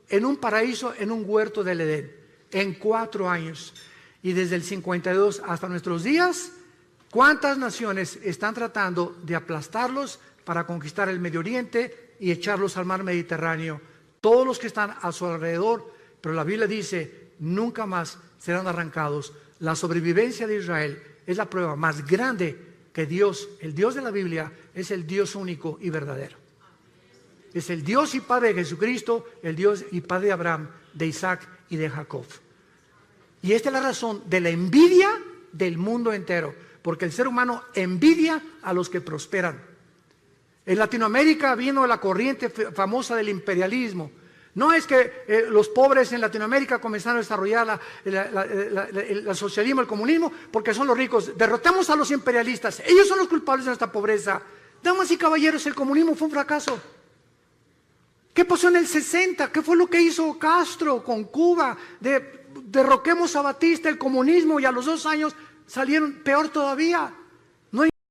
en un paraíso, en un huerto del Edén. en 4 años. Y desde el 52 hasta nuestros días, ¿cuántas naciones están tratando de aplastarlos para conquistar el Medio Oriente y echarlos al mar Mediterráneo? Todos los que están a su alrededor, pero la Biblia dice, nunca más serán arrancados. La sobrevivencia de Israel es la prueba más grande que Dios, el Dios de la Biblia, es el Dios único y verdadero. Es el Dios y Padre de Jesucristo, el Dios y Padre de Abraham, de Isaac y de Jacob. Y esta es la razón de la envidia del mundo entero, porque el ser humano envidia a los que prosperan. En Latinoamérica vino la corriente famosa del imperialismo. No es que los pobres en Latinoamérica comenzaron a desarrollar el socialismo, el comunismo, porque son los ricos. Derrotamos a los imperialistas, ellos son los culpables de nuestra pobreza. Damas y caballeros, el comunismo fue un fracaso. ¿Qué pasó en el 60? ¿Qué fue lo que hizo Castro con Cuba? Derroquemos a Batista, el comunismo, y a los 2 años salieron peor todavía.